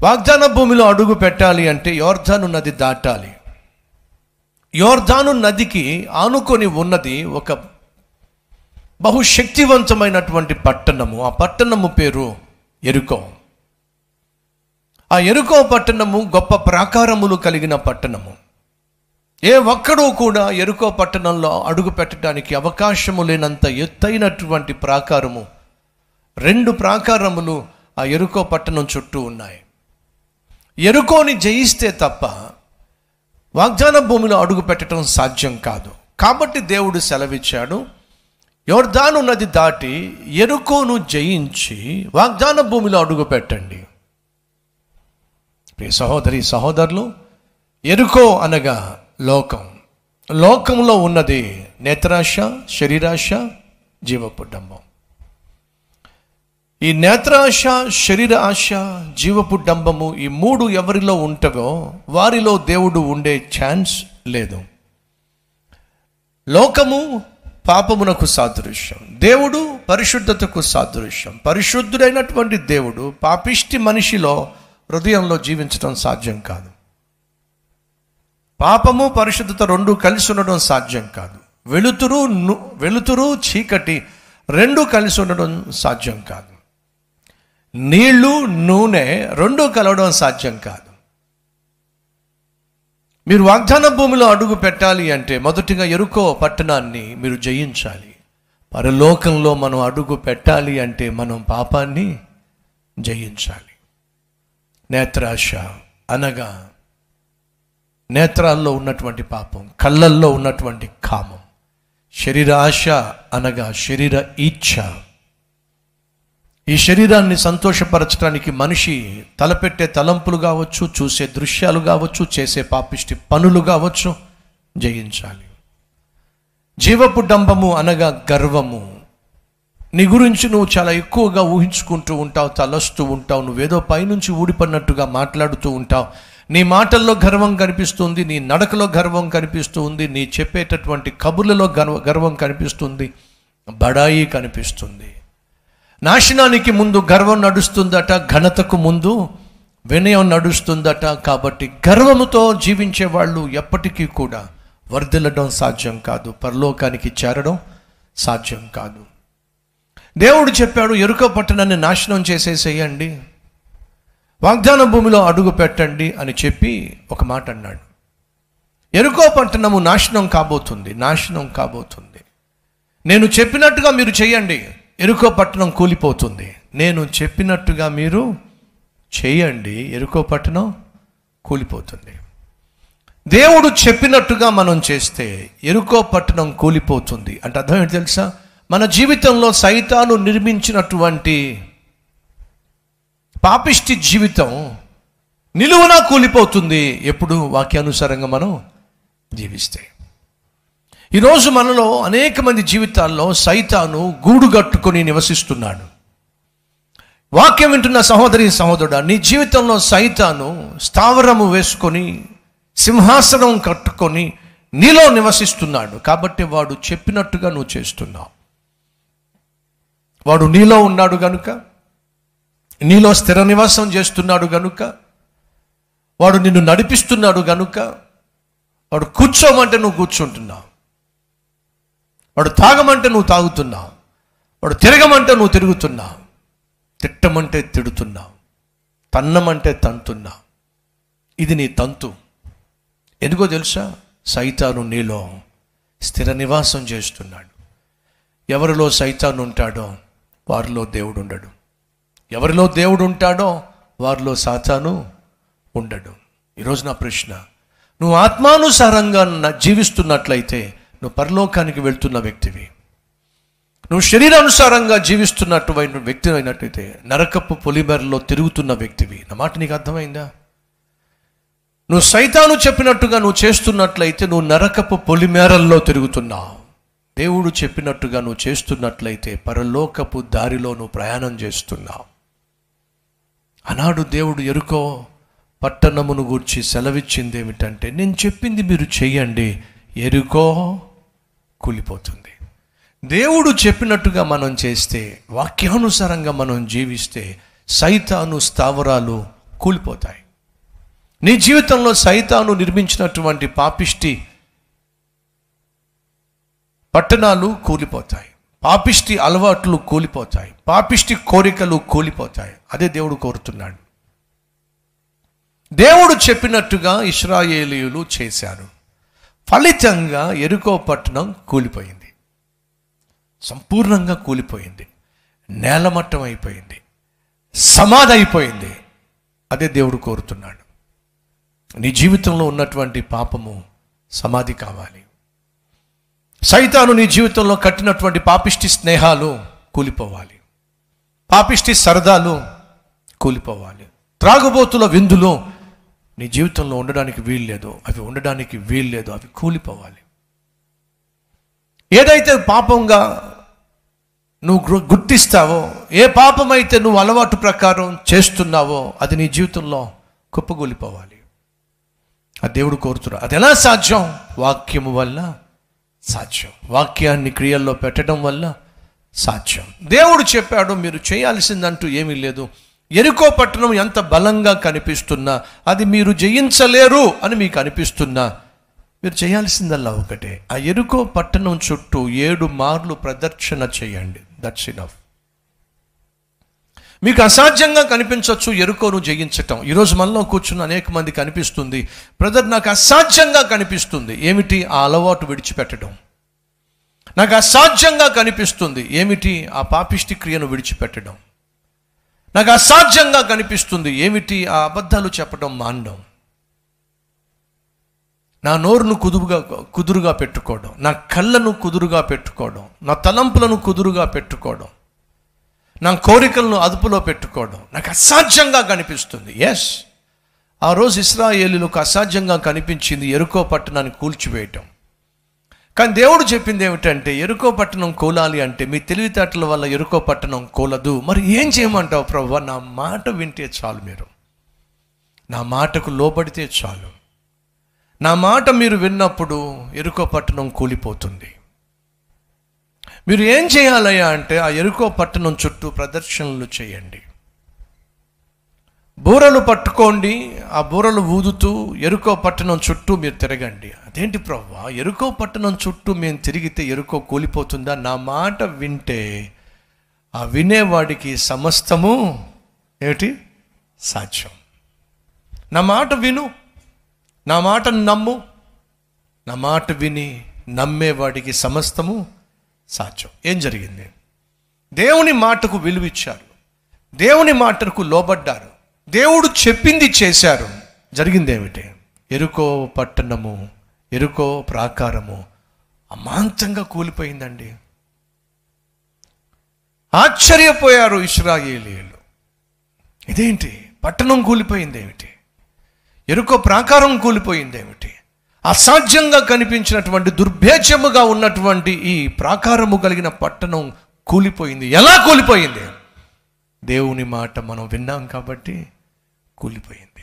వాగ్దాన భూమిలో అడుగు పెట్టాలి అంటే యోర్దాను నది దాటాలి. యోర్దాను నదికి ఆనుకొని ఉన్నది ఒక బహుశక్తివంతమైనటువంటి పట్టణము. ఆ పట్టణము పేరు యెరికో. ఆ యెరికో పట్టణము గొప్ప ప్రాకారములు కలిగిన పట్టణము. ఏ ఒక్కడూ కూడా యెరికో పట్టణంలో అడుగు పెట్టడానికి అవకాశము లేనంత ఎత్తైనటువంటి ప్రాకారము, 2 ప్రాకారములు ఆ యెరికో పట్టణం చుట్టూ ఉన్నాయి. యెరికోని జయిస్తే తప్ప వాగ్దాన భూమిలో అడుగు పెట్టడం సాధ్యం కాదు. కాబట్టి దేవుడు సెలవిచ్చాడు, యోర్దాను నది దాటి యెరికోను జయించి వాగ్దాన భూమిలో అడుగు పెట్టండి. ప్రియ సహోదరి సహోదరులు, యెరికో అనగా లోకం. లోకంలో ఉన్నది నేత్రాశ, శరీరాశ, జీవపు డంబం. ఈ నేత్రాశ, శరీర ఆశ, జీవపు డంబము, ఈ 3 ఎవరిలో ఉంటవో వారిలో దేవుడు ఉండే ఛాన్స్ లేదు. లోకము పాపమునకు సాదృశ్యం, దేవుడు పరిశుద్ధతకు సాదృశ్యం. పరిశుద్ధుడైనటువంటి దేవుడు పాపిష్టి మనిషిలో హృదయంలో జీవించడం సాధ్యం కాదు. పాపము పరిశుద్ధత 2 కలిసి ఉండడం సాధ్యం కాదు. వెలుతురు చీకటి 2 కలిసి ఉండడం సాధ్యం కాదు. నీళ్లు నూనె 2 కలవడం సాధ్యం కాదు. మీరు వాగ్దాన భూమిలో అడుగు పెట్టాలి అంటే మొదటిగా యెరికో పట్టణాన్ని మీరు జయించాలి. పరలోకంలో మనం అడుగు పెట్టాలి అంటే మనం పాపాన్ని జయించాలి. నేత్రాశ అనగా నేత్రాల్లో ఉన్నటువంటి పాపం, కళ్ళల్లో ఉన్నటువంటి కామం. శరీర ఆశ అనగా శరీర ఇచ్ఛ. ఈ శరీరాన్ని సంతోషపరచడానికి మనిషి తలపెట్టే తలంపులు కావచ్చు, చూసే దృశ్యాలు కావచ్చు, చేసే పాపిష్టి పనులు కావచ్చు, జయించాలి. జీవపు డంబము అనగా గర్వము. నీ గురించి నువ్వు చాలా ఎక్కువగా ఊహించుకుంటూ ఉంటావు, తలస్తూ ఉంటావు, నువ్వేదో పైనుంచి ఊడిపడినట్టుగా మాట్లాడుతూ ఉంటావు. నీ మాటల్లో గర్వం కనిపిస్తుంది, నీ నడకలో గర్వం కనిపిస్తుంది, నీ చెప్పేటటువంటి కబుర్లలో గర్వం కనిపిస్తుంది, బడాయి కనిపిస్తుంది. నాశనానికి ముందు గర్వం నడుస్తుందట, ఘనతకు ముందు వినయం నడుస్తుందట. కాబట్టి గర్వముతో జీవించే వాళ్ళు ఎప్పటికీ కూడా వర్ధిల్లడం సాధ్యం కాదు, పరలోకానికి చేరడం సాధ్యం కాదు. దేవుడు చెప్పాడు, యెరికో పట్టణాన్ని నాశనం చేసేసేయండి, వాగ్దాన భూమిలో అడుగు పెట్టండి అని చెప్పి ఒక మాట అన్నాడు. యెరికో పట్టణము నాశనం కాబోతుంది. నేను చెప్పినట్టుగా మీరు చేయండి, యెరికో పట్టణం కూలిపోతుంది. నేను చెప్పినట్టుగా మీరు చేయండి, యెరికో పట్టణం కూలిపోతుంది. దేవుడు చెప్పినట్టుగా మనం చేస్తే యెరికో పట్టణం కూలిపోతుంది. అంటే అర్థం ఏంటి తెలుసా? మన జీవితంలో సైతాను నిర్మించినటువంటి పాపిష్టి జీవితం నిలువునా కూలిపోతుంది ఎప్పుడు వాక్యానుసారంగా మనం జీవిస్తే. ఈరోజు మనలో అనేక మంది జీవితాల్లో సైతాను గూడు కట్టుకొని నివసిస్తున్నాడు. వాక్యం వింటున్న సహోదరి సహోదరుడా, నీ జీవితంలో సైతాను స్థావరము వేసుకొని సింహాసనం కట్టుకొని నీలో నివసిస్తున్నాడు. కాబట్టి వాడు చెప్పినట్టుగా నువ్వు చేస్తున్నావు. వాడు నీలో ఉన్నాడు గనుక, నీలో స్థిర నివాసం చేస్తున్నాడు గనుక, వాడు నిన్ను నడిపిస్తున్నాడు గనుక, వాడు కూర్చోమంటే నువ్వు కూర్చుంటున్నావు, వాడు తాగమంటే నువ్వు తాగుతున్నావు, వాడు తిరగమంటే నువ్వు తిరుగుతున్నావు, తిట్టమంటే తిడుతున్నావు, తన్నమంటే తంతున్నావు. ఇది నీ తంతు. ఎందుకో తెలుసా? సైతాను నీలో స్థిర నివాసం చేస్తున్నాడు. ఎవరిలో సైతాను ఉంటాడో వారిలో దేవుడు ఉండడు. ఎవరిలో దేవుడు ఉంటాడో వారిలో సాతాను ఉండడు. ఈరోజు నా ప్రశ్న, నువ్వు ఆత్మానుసారంగా జీవిస్తున్నట్లయితే నువ్వు పరలోకానికి వెళ్తున్న వ్యక్తివి. నువ్వు శరీరానుసారంగా జీవిస్తున్నటువంటి వ్యక్తి అయినట్లయితే నరకపు పొలిమేరలో తిరుగుతున్న వ్యక్తివి. నా మాట నీకు అర్థమైందా? నువ్వు సైతాను చెప్పినట్టుగా నువ్వు చేస్తున్నట్లయితే నువ్వు నరకపు పొలిమేరల్లో తిరుగుతున్నావు. దేవుడు చెప్పినట్టుగా నువ్వు చేస్తున్నట్లయితే పరలోకపు దారిలో నువ్వు ప్రయాణం చేస్తున్నావు. ఆనాడు దేవుడు యెరికో పట్టణమును గూర్చి సెలవిచ్చింది ఏమిటంటే, నేను చెప్పింది మీరు చెయ్యండి, యెరికో కూలిపోతుంది. దేవుడు చెప్పినట్టుగా మనం చేస్తే, వాక్యానుసారంగా మనం జీవిస్తే సైతాను స్థావరాలు కూలిపోతాయి. నీ జీవితంలో సైతాను నిర్మించినటువంటి పాపిష్టి పట్టణాలు కూలిపోతాయి, పాపిష్టి అలవాట్లు కూలిపోతాయి, పాపిష్టి కోరికలు కూలిపోతాయి. అదే దేవుడు కోరుతున్నాడు. దేవుడు చెప్పినట్టుగా ఇశ్రాయేలీయులు చేశారు. ఫలితంగా యెరికో పట్టణం కూలిపోయింది, సంపూర్ణంగా కూలిపోయింది, నేలమట్టం అయిపోయింది, సమాధి అయిపోయింది. అదే దేవుడు కోరుతున్నాడు. నీ జీవితంలో ఉన్నటువంటి పాపము సమాధి కావాలి. సైతాను నీ జీవితంలో కట్టినటువంటి పాపిష్టి స్నేహాలు కూలిపోవాలి, పాపిష్టి సరదాలు కూలిపోవాలి, త్రాగుబోతుల విందులు నీ జీవితంలో ఉండడానికి వీల్లేదు, అవి ఉండడానికి వీల్లేదు, అవి కూలిపోవాలి. ఏదైతే పాపంగా నువ్వు గుర్తిస్తావో, ఏ పాపమైతే నువ్వు అలవాటు ప్రకారం చేస్తున్నావో అది నీ జీవితంలో కుప్పగూలిపోవాలి. ఆ దేవుడు కోరుతున్నాడు. అది ఎలా సాధ్యం? వాక్యము వల్ల సాధ్యం, వాక్యాన్ని క్రియల్లో పెట్టడం వల్ల సాధ్యం. దేవుడు చెప్పాడు, మీరు చేయాల్సిందంటూ ఏమీ లేదు. యెరికో పట్టణం ఎంత బలంగా కనిపిస్తున్నా, అది మీరు జయించలేరు అని మీకు అనిపిస్తున్నా, మీరు చేయాల్సిందల్లా ఒకటే, ఆ యెరికో పట్టణం చుట్టూ 7 మార్లు ప్రదక్షిణ చేయండి. That's enough. మీకు అసాధ్యంగా కనిపించవచ్చు యెరికోను జయించటం. ఈరోజు మనలో కూర్చున్న అనేక మందికి అనిపిస్తుంది, బ్రదర్ నాకు అసాధ్యంగా కనిపిస్తుంది. ఏమిటి? ఆ అలవాటు విడిచిపెట్టడం. నాకు అసాధ్యంగా కనిపిస్తుంది. ఏమిటి? ఆ పాపిష్టి క్రియను విడిచిపెట్టడం. నాకు అసాధ్యంగా కనిపిస్తుంది. ఏమిటి? ఆ అబద్ధాలు చెప్పడం మానడం. నా నోరును కుదురుగా పెట్టుకోవడం, నా కళ్ళను కుదురుగా పెట్టుకోవడం, నా తలంపులను కుదురుగా పెట్టుకోవడం, నా కోరికలను అదుపులో పెట్టుకోవడం నాకు అసాధ్యంగా కనిపిస్తుంది. ఎస్, ఆ రోజు ఇశ్రాయేలీయులకు అసాధ్యంగా కనిపించింది యెరికో పట్టణాన్ని కూల్చివేయటం. కానీ దేవుడు చెప్పింది ఏమిటంటే, యెరికో పట్టణం కూలాలి అంటే మీ తెలివితేటల వల్ల యెరికో పట్టణం కూలదు. మరి ఏం చేయమంటావు ప్రభువా? నా మాట వింటే చాలు, మీరు నా మాటకు లోబడితే చాలు. నా మాట మీరు విన్నప్పుడు యెరికో పట్టణం కూలిపోతుంది. మీరు ఏం చేయాలయ్యా అంటే, ఆ యెరికో పట్టణం చుట్టూ ప్రదర్శనలు చేయండి, బూరలు పట్టుకోండి, ఆ బూరలు ఊదుతూ యెరికో పట్టణం చుట్టూ మీరు తిరగండి. అదేంటి ప్రభువా, యెరికో పట్టణం చుట్టూ మేము తిరిగితే యెరికో కూలిపోతుందా? నా మాట వింటే ఆ వినేవాడికి సమస్తము ఏమిటి సాధ్యం. నా మాట విను, నా మాటను నమ్ము, నా మాట విని నమ్మేవాడికి సమస్తము సాధ్యం. ఏం జరిగింది? దేవుని మాటకు విలువిచ్చారు, దేవుని మాటకు లోబడ్డారు, దేవుడు చెప్పింది చేశారు. జరిగింది ఏమిటి? యెరికో పట్టణము, యెరికో ప్రాకారము అమాంతంగా కూలిపోయిందండి. ఆశ్చర్యపోయారు ఇశ్రాయేలీయులు. ఇదేంటి? పట్టణం కూలిపోయింది ఏమిటి? యెరికో ప్రాకారం కూలిపోయింది ఏమిటి? అసాధ్యంగా కనిపించినటువంటి దుర్భేద్యముగా ఉన్నటువంటి ఈ ప్రాకారము కలిగిన పట్టణం కూలిపోయింది. ఎలా కూలిపోయింది? దేవుని మాట మనం విన్నాం కాబట్టి కూలిపోయింది.